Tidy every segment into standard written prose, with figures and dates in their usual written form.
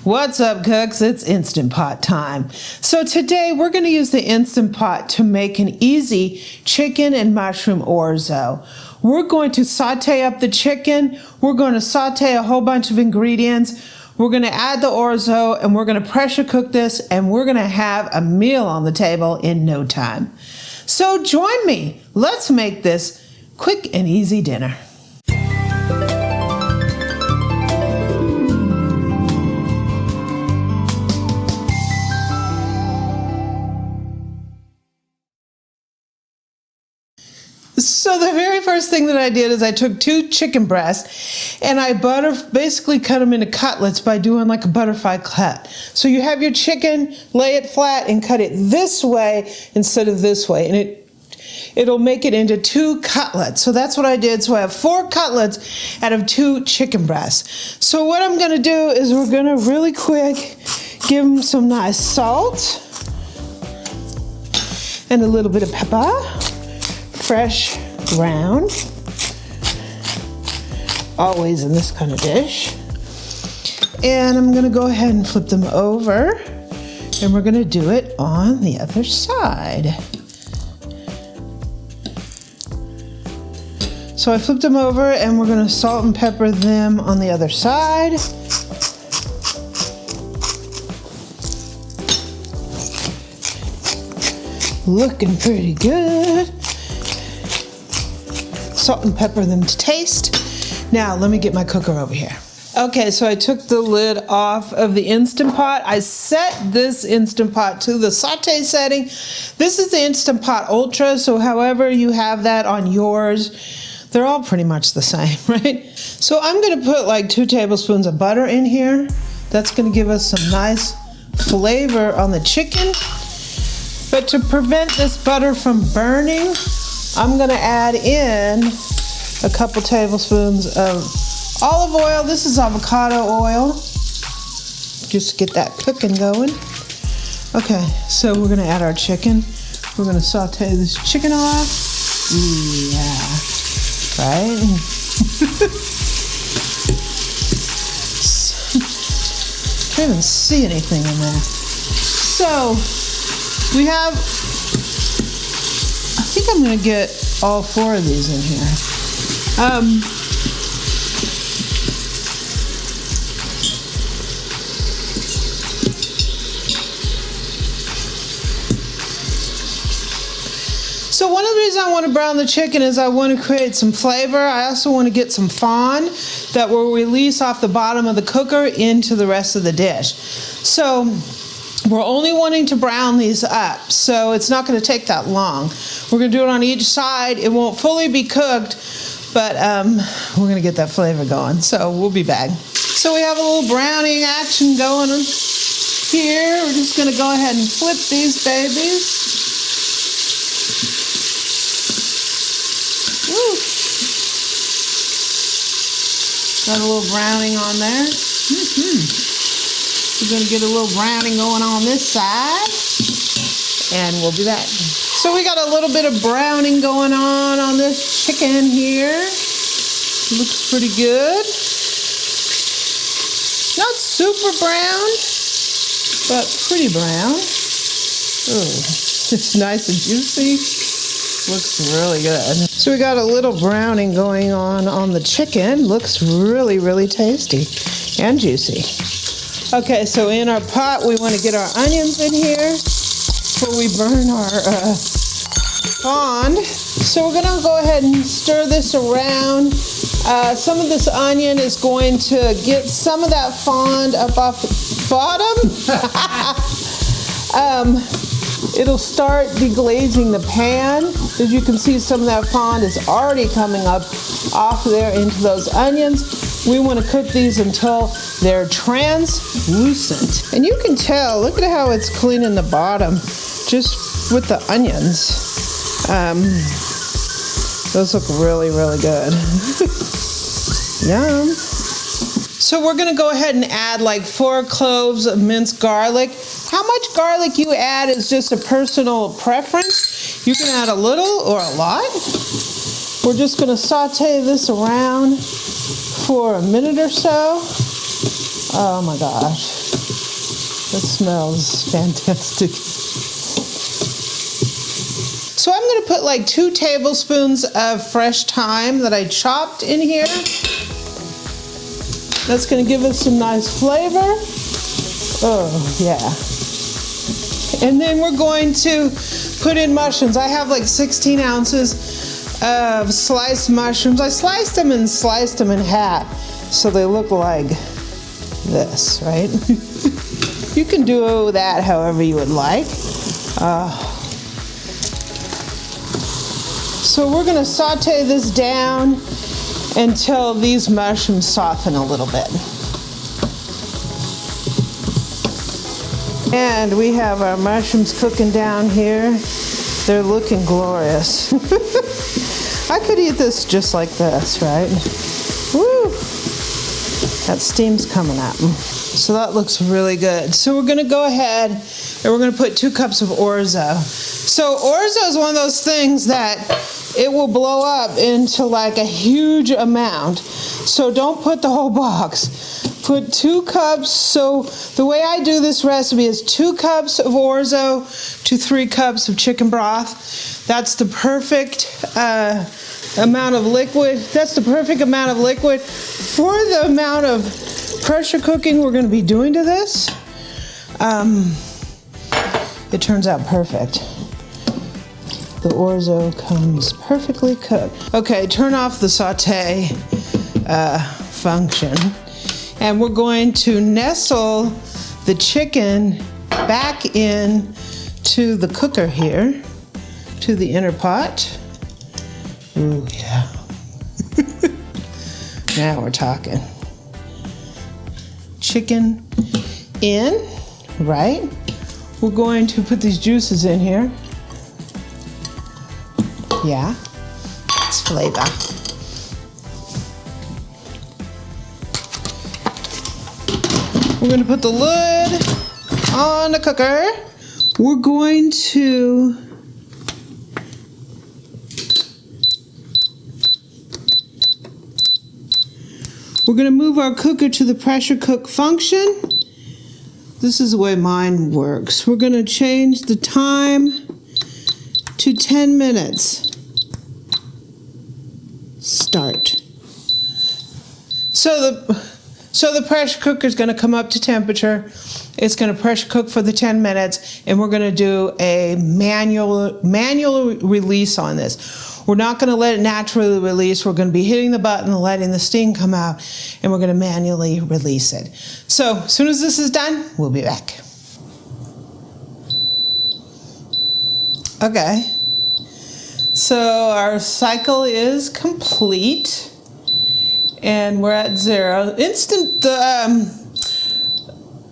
What's up, cooks? It's Instant Pot time. So today we're going to use the Instant Pot to make an easy chicken and mushroom orzo. We're going to saute up the chicken. We're going to saute a whole bunch of ingredients. We're going to add the orzo and we're going to pressure cook this, and we're going to have a meal on the table in no time. So join me. Let's make this quick and easy dinner. So the very first thing that I did is I took 2 chicken breasts and I basically cut them into cutlets by doing like a butterfly cut. So you have your chicken, lay it flat and cut it this way instead of this way, and it'll make it into 2 cutlets. So that's what I did. So I have 4 cutlets out of 2 chicken breasts. So what I'm gonna do is we're gonna really quick give them some nice salt and a little bit of pepper. Fresh ground, always in this kind of dish. And I'm gonna go ahead and flip them over, and we're gonna do it on the other side. So I flipped them over and we're gonna salt and pepper them on the other side. Looking pretty good. Salt and pepper them to taste. Now let me get my cooker over here. Okay, so I took the lid off of the Instant Pot. I set this Instant Pot to the saute setting. This is the Instant Pot Ultra, so however you have that on yours, they're all pretty much the same, right? So I'm gonna put like 2 tablespoons of butter in here. That's gonna give us some nice flavor on the chicken. But to prevent this butter from burning, I'm gonna add in a couple tablespoons of olive oil. This is avocado oil, just to get that cooking going. Okay, so we're gonna add our chicken. We're gonna saute this chicken off. Ooh, yeah, right? Can't even see anything in there. So we have, I think I'm gonna get all 4 of these in here. So one of the reasons I want to brown the chicken is I want to create some flavor. I also want to get some fond that will release off the bottom of the cooker into the rest of the dish. So we're only wanting to brown these up, so it's not going to take that long. We're going to do it on each side. It won't fully be cooked, but we're going to get that flavor going, so we'll be back. So we have a little browning action going on here. We're just going to go ahead and flip these babies. Woo. Got a little browning on there. We're going to get a little browning going on this side, and we'll be back. So we got a little bit of browning going on this chicken here. Looks pretty good. Not super brown, but pretty brown. Ooh, it's nice and juicy. Looks really good. So we got a little browning going on the chicken. Looks really, really tasty and juicy. Okay, so in our pot, we want to get our onions in here before we burn our fond. So we're going to go ahead and stir this around. Some of this onion is going to get some of that fond up off the bottom. It'll start deglazing the pan. As you can see, some of that fond is already coming up off there into those onions. We want to cook these until they're translucent. And you can tell, look at how it's cleaning the bottom just with the onions. Those look really, really good. Yum. So we're gonna go ahead and add like 4 cloves of minced garlic. How much garlic you add is just a personal preference. You can add a little or a lot. We're just gonna saute this around for a minute or so. Oh my gosh. This smells fantastic. So I'm going to put like 2 tablespoons of fresh thyme that I chopped in here. That's going to give us some nice flavor. Oh, yeah. And then we're going to put in mushrooms. I have like 16 ounces of sliced mushrooms. I sliced them in half so they look like this, right? You can do that however you would like. So we're going to saute this down until these mushrooms soften a little bit. And we have our mushrooms cooking down here. They're looking glorious. I could eat this just like this, right? Woo! That steam's coming at me. So that looks really good. So we're gonna go ahead and we're gonna put 2 cups of Orzo. So Orzo is one of those things that it will blow up into like a huge amount. So don't put the whole box. Put 2 cups. So the way I do this recipe is 2 cups of Orzo to 3 cups of chicken broth. That's the perfect amount of liquid. That's the perfect amount of liquid for the amount of pressure cooking we're going to be doing to this. It turns out perfect. The Orzo comes perfectly cooked. Okay, turn off the saute function. And we're going to nestle the chicken back in to the cooker here, to the inner pot. Ooh, yeah. Now we're talking. Chicken in, right? We're going to put these juices in here. Yeah, it's flavor. We're going to put the lid on the cooker. We're going to move our cooker to the pressure cook function. This is the way mine works. We're going to change the time to 10 minutes. Start. So the pressure cooker is going to come up to temperature. It's going to pressure cook for the 10 minutes, and we're going to do a manual release on this. We're not going to let it naturally release. We're going to be hitting the button, letting the steam come out, and we're going to manually release it. So as soon as this is done, we'll be back. Okay. So our cycle is complete. And we're at 0. Instant,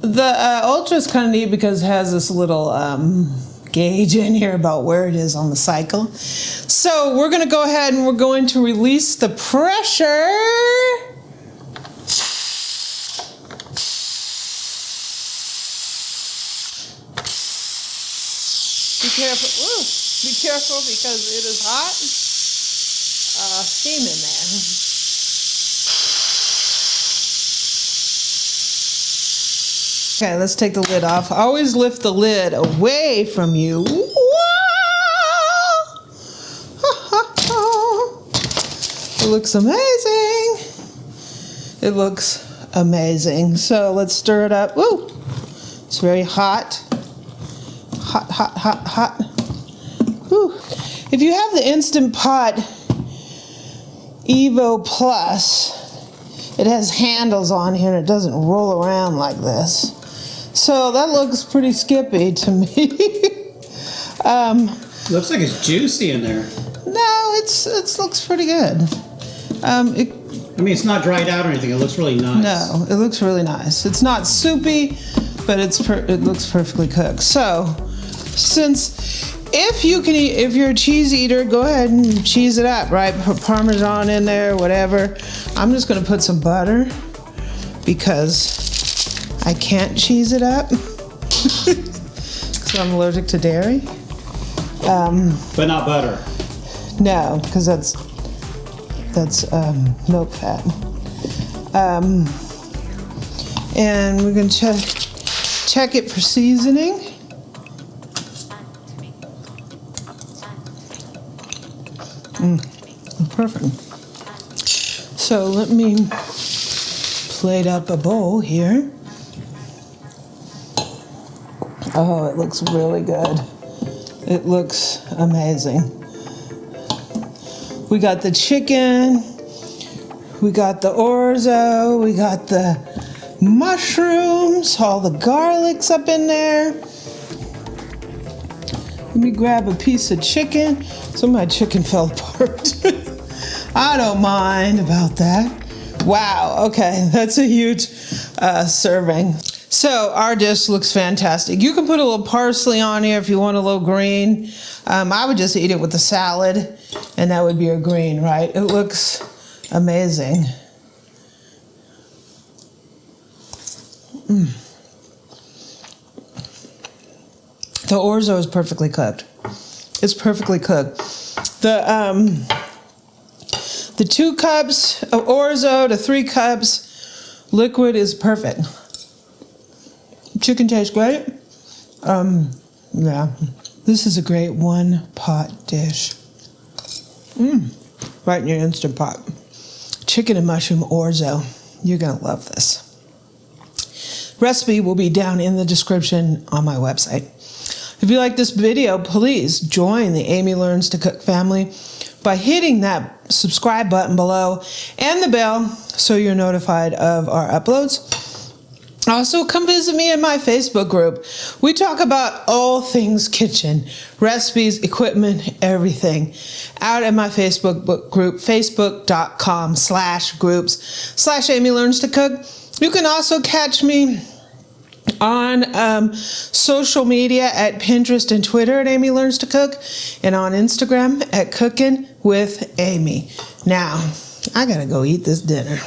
the Ultra is kind of neat because it has this little gauge in here about where it is on the cycle. So we're going to go ahead and we're going to release the pressure. Be careful. Ooh, be careful because it is hot. Steam in there. Okay, let's take the lid off. Always lift the lid away from you. It looks amazing. It looks amazing. So let's stir it up. Woo! It's very hot. Hot, hot, hot, hot. Woo. If you have the Instant Pot Evo Plus, it has handles on here and it doesn't roll around like this. So that looks pretty skippy to me. Looks like it's juicy in there. No, it looks pretty good. I mean, it's not dried out or anything. It looks really nice. No, it looks really nice. It's not soupy, but it looks perfectly cooked. So, if you're a cheese eater, go ahead and cheese it up, right? Put Parmesan in there, whatever. I'm just going to put some butter because I can't cheese it up because I'm allergic to dairy. But not butter. No, because that's milk fat. And we're going to check it for seasoning. Perfect. So let me plate up a bowl here. Oh, it looks really good. It looks amazing. We got the chicken, we got the orzo, we got the mushrooms, all the garlic's up in there. Let me grab a piece of chicken. Some of my chicken fell apart. I don't mind about that. Wow, okay, that's a huge serving. So our dish looks fantastic. You can put a little parsley on here if you want a little green. I would just eat it with the salad, and that would be a green, right? It looks amazing. The orzo is perfectly cooked. It's perfectly cooked. The 2 cups of orzo to 3 cups liquid is perfect. Chicken tastes great. Yeah, this is a great one-pot dish. Right in your Instant Pot. Chicken and mushroom orzo. You're gonna love this. Recipe will be down in the description on my website. If you like this video, please join the Amy Learns to Cook family by hitting that subscribe button below and the bell so you're notified of our uploads. Also, come visit me in my Facebook group. We talk about all things kitchen, recipes, equipment, everything. Out in my Facebook group, facebook.com/groups/Amy Learns to Cook. You can also catch me on social media at Pinterest and Twitter at Amy Learns to Cook, and on Instagram at Cooking with Amy. Now, I gotta go eat this dinner.